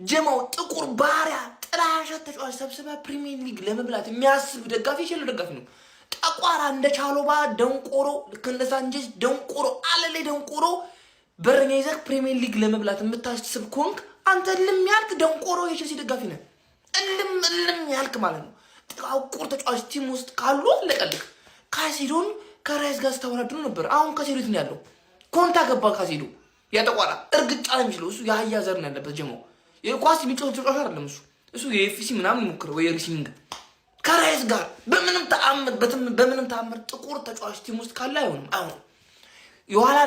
ጀማው ጥቁር ባሪያ ጥላሸት ተጫዋች ሰብስበ ፕሪሚየር ሊግ ለመብላት የሚያስብ ደጋፊ ይችላል ደጋፊ ነው። ጠቋራ እንደ ቻሎባ ደንቆሮ ልክ እንደ ሳንቼዝ ደንቆሮ አለለ ደንቆሮ በረኛ ይዘህ ፕሪሚየር ሊግ ለመብላት የምታስብ ኮንክ አንተ ልም ያልክ ደንቆሮ የቼልሲ ደጋፊ ነህ። ልም ያልክ ማለት ነው። ጥቁር ተጫዋች ቲም ውስጥ ካሉ ለቀልክ ካሲዶን ከራይስ ጋር ተወራድሮ ነበር። አሁን ካሲዶ ነው ያለው። ኮንታ ገባ ካሲዶ ያጠቋራ እርግጫ ነው የሚችለው እሱ የአህያ ዘር ነው ያለበት ጀማው የኳስ የሚጮህ ተጫዋች አይደለም እሱ የኤፍሲ ምናምን ሞክረው ወይ ሪሲንግ ከራይስ ጋር በምንም ተአምር ጥቁር ተጫዋች ቲም ውስጥ ካለ አይሆንም። አሁን የኋላ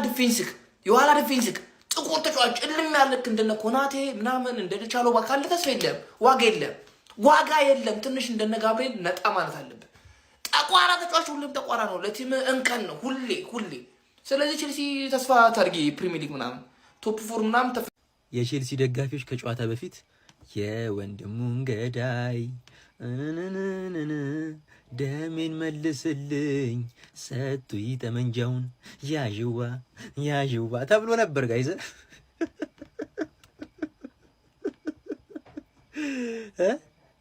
ዲፌንስክ ጥቁር ተጫዋች እልም ያለክ እንደነ ኮናቴ ምናምን እንደነ ቻሎባ ካለ ተስፋ የለም፣ ዋጋ የለም። ትንሽ እንደነ ጋብሪኤል ነጣ ማለት አለበት። ጠቋራ ተጫዋች ሁሉም ጠቋራ ነው፣ ለቲም እንከን ነው ሁሌ። ስለዚህ ቼልሲ ተስፋ ታርጊ ፕሪሚየር ሊግ ምናምን ቶፕ 4 ምናምን የቼልሲ ደጋፊዎች ከጨዋታ በፊት የወንድሙን ገዳይ ደሜን መልስልኝ ሰጡኝ ጠመንጃውን ያዥዋ ተብሎ ነበር ጋይዘ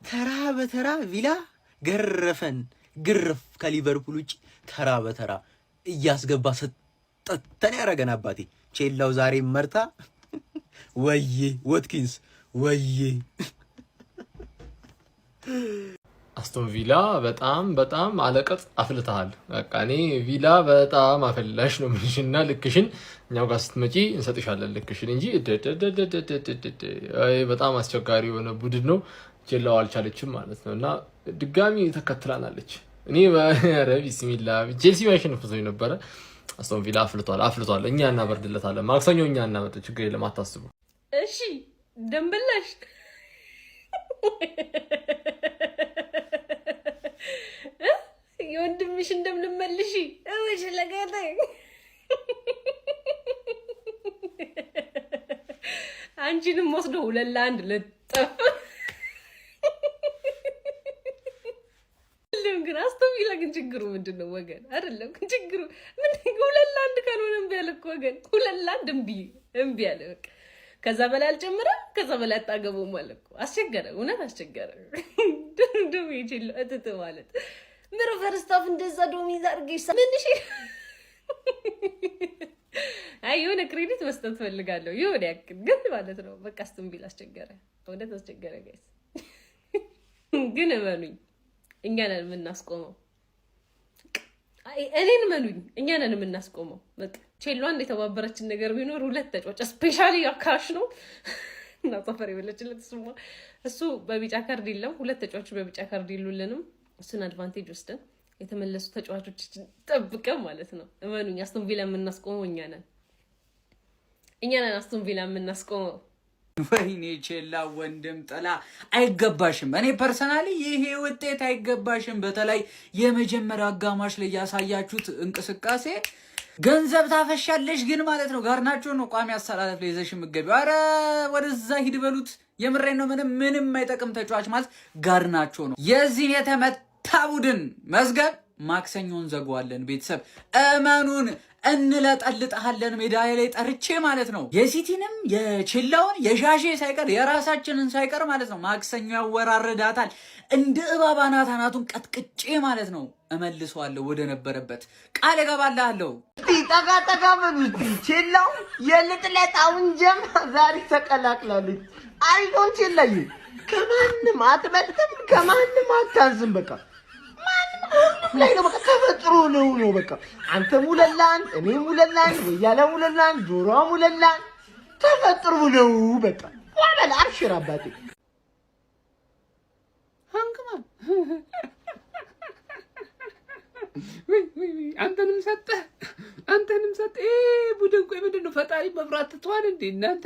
ተራ በተራ ቪላ ገረፈን ግርፍ ከሊቨርፑል ውጭ ተራ በተራ እያስገባ ሰጠተን ያረገን አባቴ ቼላው ዛሬ መርታ ወዬ ወትኪንስ ወዬ አስቶን ቪላ በጣም አለቀጥ አፍልተሃል። በቃ እኔ ቪላ በጣም አፈላሽ ነው ምንሽና ልክሽን እኛው ጋር ስትመጪ እንሰጥሻለን ልክሽን እንጂ በጣም አስቸጋሪ የሆነ ቡድን ነው። ቼላው አልቻለችም ማለት ነው እና ድጋሚ ተከትላናለች። እኔ ቢስሚላ ቼልሲ ማይሸንፍ ሰው ነበረ። አስቶን ቪላ አፍልቷል። እኛ እናበርድለታለን። ማክሰኞ እኛ እናመጣ ችግር የለም አታስቡ። እሺ ደምብላሽ የወንድምሽ እንደምንመልሽ እሺ ለጋታ አንቺንም ወስዶ 2-1 ለጠፍ ግን አስቶን ቪላ ግን ችግሩ ምንድነው ወገን? አይደለም ችግሩ ምን 2-1 ካልሆነ እምቢ አለ እኮ ወገን 2-1 እምቢ አለ በቃ። ከዛ በላይ አልጨምረም፣ ከዛ በላይ አጣገበው ማለት እኮ አስቸገረ፣ እውነት አስቸገረ። ደም ይችላል እትት ማለት ምሮ ፈርስታፍ እንደዛ ዶሚዝ አርገሽ ምንሽ አይ የሆነ ክሬዲት መስጠት ፈልጋለሁ የሆነ ያክል ግን ማለት ነው። በቃ አስቶን ቪላ አስቸገረ፣ እውነት አስቸገረ ጋይስ። ግን እመኑኝ እኛ ነን የምናስቆመው። እኔን እመኑኝ እኛ ነን የምናስቆመው። በቃ ቼልዋ እንደተባበረችን ነገር ቢኖር 2 ተጫዋች ስፔሻሊ አካሽ ነው እና ሰፈር ይበለችለት እሱ በቢጫ ካርድ የለም 2 ተጫዋች በቢጫ ካርድ ይሉልንም እሱን አድቫንቴጅ ወስደን የተመለሱ ተጫዋቾችን ጠብቀን ማለት ነው። እመኑኝ አስቶን ቪላ የምናስቆመው እኛ ነን አስቶን ቪላ የምናስቆመው። ወይኔ ቼላ ወንድም ጥላ አይገባሽም። እኔ ፐርሰናሊ ይሄ ውጤት አይገባሽም። በተለይ የመጀመሪያው አጋማሽ ላይ ያሳያችሁት እንቅስቃሴ ገንዘብ ታፈሻለሽ ግን ማለት ነው። ጋርናቾ ነው ቋሚ አሰላለፍ ላይ ይዘሽ የምትገቢው። አረ ወደዛ ሂድ በሉት። የምሬን ነው። ምንም አይጠቅም ተጫዋች ማለት ጋርናቾ ነው። የዚህ የተመታ ቡድን መዝገብ ማክሰኞን ዘጓለን። ቤተሰብ እመኑን እንለጠልጣለን ሜዳ ላይ ጠርቼ ማለት ነው። የሲቲንም የቼላውን የሻሼ ሳይቀር የራሳችንን ሳይቀር ማለት ነው። ማክሰኞ ያወራረዳታል እንደ እባብ አናቱን ቀጥቅጬ ማለት ነው። እመልሰዋለሁ ወደ ነበረበት ቃል እገባልሃለሁ። ጠጋ በሉት። ቼላው የልጥለጣውን ጀም ዛሬ ተቀላቅላለች። አይዞን ቼላዬ ከማንም አትበልጥም፣ ከማንም አታንስም። በቃ ላይ ነው በቃ ተፈጥሮ ነው በቃ። አንተም 2-1 እኔም 2-1 ወያለም 2-1 ጆሮም 2-1 ተፈጥሮ ነው በቃ። ወላሂ አብሽር አባቴ አንከማ ወይ አንተንም ሰጠ ቡድን ቆይ ምንድነው ፈጣሪ መብራት ትቷል እንዴ እናንተ?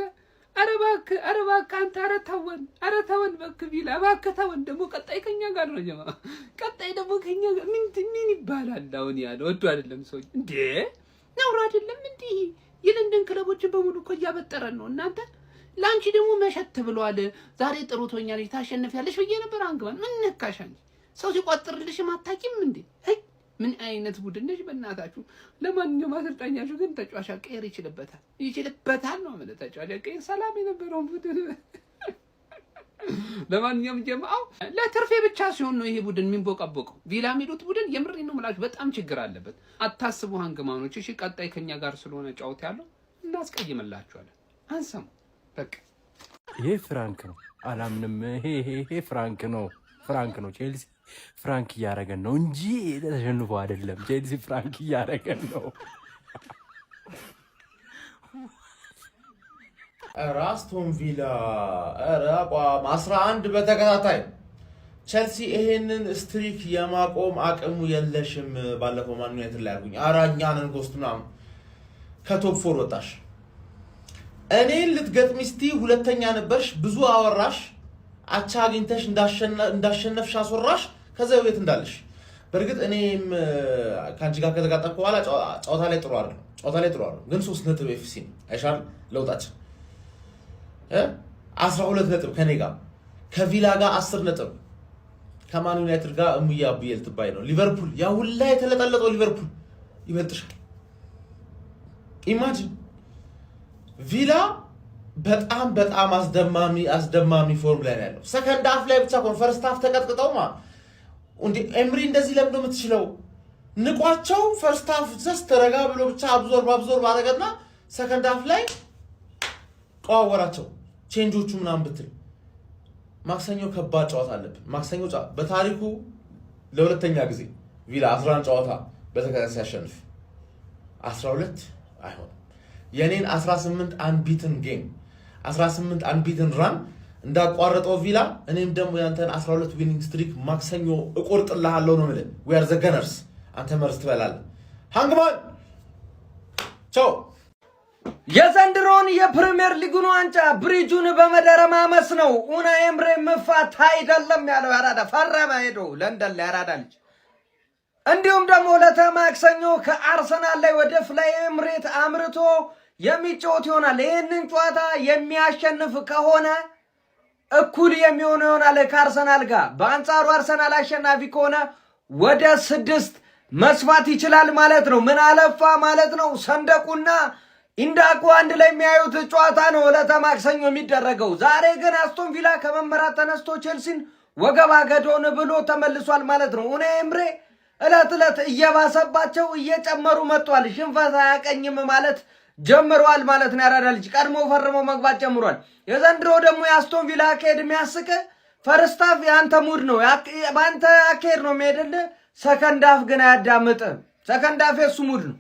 ኧረ እባክህ አንተ ኧረ ተወን እባክህ ቪላ እባክህ ተወን። ደግሞ ቀጣይ ከኛ ጋር ነው ጀማ፣ ቀጣይ ደግሞ ከኛ ጋር ምን ይባላል? አሁን ያለው ወዶ አይደለም ሰው እንዴ ነውር አይደለም እንዴ? የለንደን ክለቦችን በሙሉ እኮ እያበጠረን ነው እናንተ። ላንቺ ደግሞ መሸት ብሏል። ዛሬ ጥሩ ትሆኛለሽ ታሸንፊያለሽ ብዬ ነበር። አንግባን ምን ነካሻኝ? ሰው ሲቆጥርልሽ ማታቂም እንዴ? ምን አይነት ቡድን ነሽ በእናታችሁ? ለማንኛውም አሰልጣኛችሁ ግን ተጫዋች ቀየር ይችልበታል ነው ማለት ተጫዋች ቀየር ሰላም የነበረው ቡድን ለማንኛውም ጀማው ለትርፌ ብቻ ሲሆን ነው ይሄ ቡድን የሚንቦቀቦቀው። ቪላ የሚሉት ቡድን የምሬን ነው የምላችሁ በጣም ችግር አለበት። አታስቡ ሃንግማኖች። እሺ ቀጣይ ከኛ ጋር ስለሆነ ጫውት ያለው እናስቀይምላችኋለን። አንሰሙ በቃ ይሄ ፍራንክ ነው አላምንም። ይሄ ፍራንክ ነው ቼልሲ ፍራንክ እያደረገን ነው እንጂ ተሸንፎ አይደለም። ቼልሲ ፍራንክ እያደረገን ነው። አስቶን ቪላ አቋም 11 በተከታታይ ቼልሲ ይሄንን ስትሪክ የማቆም አቅሙ የለሽም። ባለፈው ማን ዩናይትድ ላይ አርጉኝ አራኛንን ጎስቱና ከቶፕ 4 ወጣሽ። እኔን ልትገጥሚ እስቲ ሁለተኛ ነበርሽ፣ ብዙ አወራሽ፣ አቻ አግኝተሽ እንዳሸነፍሽ አስወራሽ፣ ከዛ ቤት እንዳለሽ። በርግጥ እኔም ካንቺ ጋር ከተጋጠምኩ በኋላ ጨዋታ ላይ ጥሩ አይደለም፣ ግን 3 ነጥብ ኤፍሲ ነው አይሻል ለውጣችን 12 ነጥብ ከኔ ጋር ከቪላ ጋር 10 ነጥብ ከማን ዩናይትድ ጋር እሙያ ቢኤል ትባይ ነው። ሊቨርፑል ያ ሁላ የተለጠለጠው ሊቨርፑል ይበልጥሻል። ኢማጂን ቪላ በጣም አስደማሚ ፎርም ላይ ያለው ሰከንድ ሃፍ ላይ ብቻ ፈርስት ሃፍ ተቀጥቅጠው እንዴ ኤምሪ እንደዚህ ለምዶ የምትችለው ንቋቸው ፈርስት ሃፍ ዘስ ተረጋ ብሎ ብቻ አብዞርብ አደረገና ሰከንድ ሃፍ ላይ ቋወራቸው ቼንጆቹ ምናምን ብትል ማክሰኞ ከባድ ጨዋታ አለብን። ማክሰኞ በታሪኩ ለሁለተኛ ጊዜ ቪላ 11 ጨዋታ በተከታታይ ሲያሸንፍ 12 አይሆንም። የኔን 18 አንቢትን ጌም 18 አንቢትን ራን እንዳቋረጠው ቪላ እኔም ደግሞ ያንተን 12 ዊኒንግ ስትሪክ ማክሰኞ እቆርጥልሃለሁ ነው ማለት we are the gunners። አንተ መርዝ ትበላለህ። ሃንግማን ቻው። የዘንድሮን የፕሪሚየር ሊጉን ዋንጫ ብሪጁን በመደረማመስ ነው ኡናይ ኤምሬ መፋት አይደለም ያለው ያራዳ ፈረመ ሄዶ ለንደን ላይ ያራዳ ልጅ። እንዲሁም ደግሞ ለተማክሰኞ ከአርሰናል ላይ ወደ ፍላይ ኤምሬት አምርቶ የሚጫወት ይሆናል። ይህንን ጨዋታ የሚያሸንፍ ከሆነ እኩል የሚሆን ይሆናል ከአርሰናል ጋር። በአንጻሩ አርሰናል አሸናፊ ከሆነ ወደ 6 መስፋት ይችላል ማለት ነው። ምን አለፋ ማለት ነው። ሰንደቁና ኢንዳኮ አንድ ላይ የሚያዩት ጨዋታ ነው ለተማክሰኞ የሚደረገው። ዛሬ ግን አስቶን ቪላ ከመመራት ተነስቶ ቼልሲን ወገባ ገዶን ብሎ ተመልሷል ማለት ነው። ኡናይ ኤምሬ እለት እየባሰባቸው እየጨመሩ መጥቷል። ሽንፈት አያቀኝም ማለት ጀምሯል ማለት ነው። ያራዳ ልጅ ቀድሞ ፈርሞ መግባት ጀምሯል። የዘንድሮ ደግሞ የአስቶን ቪላ አካሄድ የሚያስቅ ፈርስት ሃፍ ያንተ ሙድ ነው ባንተ አካሄድ ነው የሚሄድልህ። ሰከንድ ሃፍ ግን አያዳምጥም። ሰከንድ ሃፍ የሱ ሙድ ነው።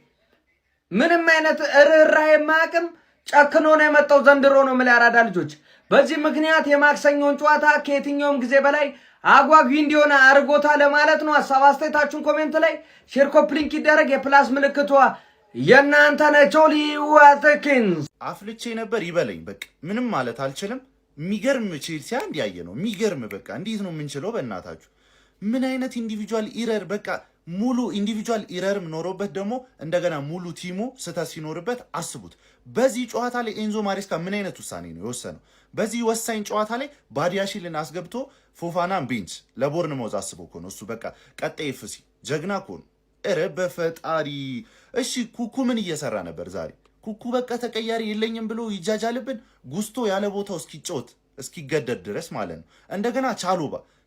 ምንም አይነት ርህራሄ የማያውቅም ጨክኖ ነው የመጣው ዘንድሮ ነው የምልህ ያራዳ ልጆች። በዚህ ምክንያት የማክሰኞን ጨዋታ ከየትኛውም ጊዜ በላይ አጓጊ እንዲሆነ አርጎታ ለማለት ነው። ሀሳብ አስተያየታችሁን ኮሜንት ላይ ሼር ኮፕሊንክ ይደረግ። የፕላስ ምልክቷ የእናንተ ነች። ኦሊ ዋትኪንስ አፍልቼ ነበር ይበለኝ። በቃ ምንም ማለት አልችልም። የሚገርም ቼልሲ አንድ ያየ ነው የሚገርም። በቃ እንዴት ነው የምንችለው? በእናታችሁ ምን አይነት ኢንዲቪጁዋል ኢረር በቃ ሙሉ ኢንዲቪጁዋል ኢረርም ኖሮበት ደግሞ እንደገና ሙሉ ቲሙ ስህተት ሲኖርበት አስቡት። በዚህ ጨዋታ ላይ ኤንዞ ማሬስካ ምን አይነት ውሳኔ ነው የወሰነው? በዚህ ወሳኝ ጨዋታ ላይ ባዲያሺልን አስገብቶ ፎፋናን ቤንች ለቦርንማውዝ አስቦ እኮ ነው እሱ። በቃ ቀጣይ ኤፍሲ ጀግና እኮ ነው። ኧረ በፈጣሪ እሺ። ኩኩ ምን እየሰራ ነበር ዛሬ? ኩኩ በቃ ተቀያሪ የለኝም ብሎ ይጃጃልብን ጉስቶ ያለ ቦታው እስኪጫወት እስኪገደድ ድረስ ማለት ነው። እንደገና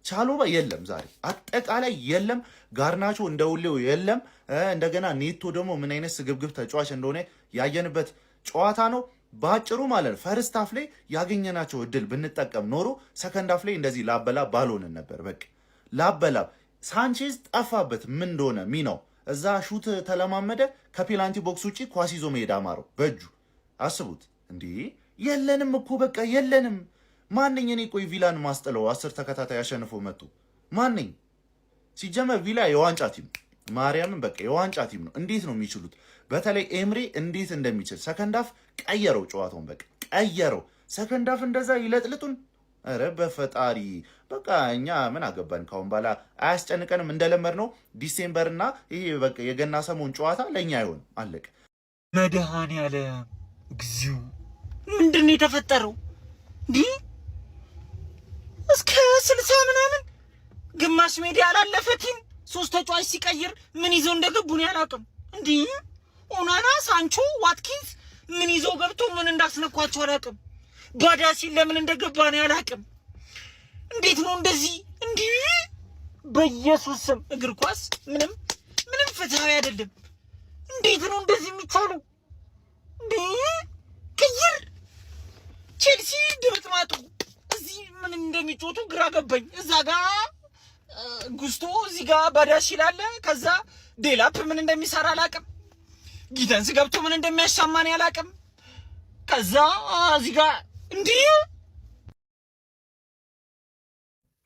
ቻሎባ የለም ዛሬ አጠቃላይ የለም። ጋርናቾ እንደውሌው የለም። እንደገና ኔቶ ደግሞ ምን አይነት ስግብግብ ተጫዋች እንደሆነ ያየንበት ጨዋታ ነው ባጭሩ ማለት ነው። ፈርስት ሃፍ ላይ ያገኘናቸው እድል ብንጠቀም ኖሮ ሰከንድ ሃፍ ላይ እንደዚህ ላበላብ ባልሆንን ነበር። በቃ ላበላብ ሳንቼዝ ጠፋበት ምን እንደሆነ ሚናው እዛ ሹት ተለማመደ። ከፔናልቲ ቦክስ ውጪ ኳስ ይዞ መሄድ አማረው በእጁ አስቡት። እንዴ የለንም እኮ በቃ የለንም። ማንኝ እኔ ቆይ ቪላን ማስጥለው 10 ተከታታይ ያሸንፎ መጡ ማንኝ? ሲጀመር ቪላ የዋንጫ ቲም ማርያምን በቃ የዋንጫ ቲም ነው። እንዴት ነው የሚችሉት? በተለይ ኤምሬ እንዴት እንደሚችል ሰከንድ ሃፍ ቀየረው ጨዋታውን። በቃ ቀየረው ሰከንድ ሃፍ እንደዛ ይለጥልጡን። ኧረ በፈጣሪ በቃ እኛ ምን አገባን? ካሁን በኋላ አያስጨንቀንም። እንደለመድ ነው ዲሴምበርና ይሄ በቃ የገና ሰሞን ጨዋታ ለኛ አይሆን አለቀ። መድኃኔዓለም እግዚኦ ምንድን ነው የተፈጠረው? እንዲህ እስከ 60 ምናምን ግማሽ ሜዳ ያላለፈ ቲም 3 ተጫዋች ሲቀይር ምን ይዘው እንደገቡ ነው ያላቅም። እንዲህ ኦናና፣ ሳንቾ፣ ዋትኪንስ ምን ይዘው ገብቶ ምን እንዳስነኳቸው አላቅም። ባዳሲን ለምን እንደገባ ነው ያላቅም። እንዴት ነው እንደዚህ እንዴ? በኢየሱስ ስም እግር ኳስ ምንም ፍትሃዊ አይደለም። እንዴት ነው እንደዚህ የሚቻለው እንዴ? ከይር ቼልሲ ድምጥማጡ እዚህ ምን እንደሚጮቱ ግራ ገባኝ። እዛ ጋር ጉስቶ እዚህ ጋር ባዳሽ ይላል። ከዛ ዴላፕ ምን እንደሚሰራ አላውቅም። ጊደንስ ገብቶ ምን እንደሚያሻማን አላውቅም። ከዛ እዚህ ጋር እንዴ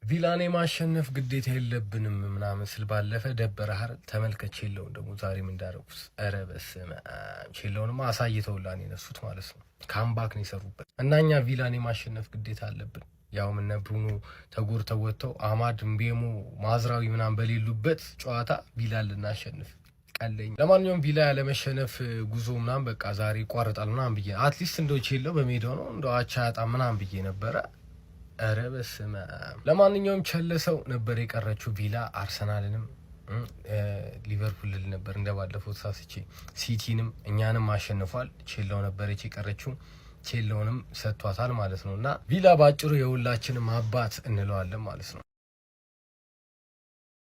ቪላኔ ማሸነፍ ግዴታ የለብንም ምናምን ስል ባለፈ ደበረሃር ተመልከች። የለውን ደግሞ ዛሬም እንዳረጉት ኧረ በስመ አብ ቼለውንማ አሳይተውላን የነሱት ማለት ነው። ካምባክ ነው የሰሩበት እና እኛ ቪላኔ ማሸነፍ ግዴታ አለብን። ያው እነ ብሩኖ ተጎድተው ወጥተው አማድ ምቤሞ ማዝራዊ ምናምን በሌሉበት ጨዋታ ቪላን ልናሸንፍ ቀለኝ። ለማንኛውም ቪላ ያለመሸነፍ ጉዞ ምናምን በቃ ዛሬ ይቋርጣል ምናምን ብዬ አትሊስት እንደው ቼለው በሜዳው ነው እንደው አቻ ያጣ ምናምን ብዬ ነበረ። ኧረ በስመ አብ። ለማንኛውም ቸለሰው ነበር የቀረችው ቪላ አርሰናልንም ሊቨርፑል ነበር እንደባለፈው ተሳስቼ ሲቲንም እኛንም አሸንፏል። ቼለው ነበር የቀረችው ቼለውንም ሰጥቷታል ማለት ነውና ቪላ ባጭሩ የሁላችንም አባት እንለዋለን ማለት ነው።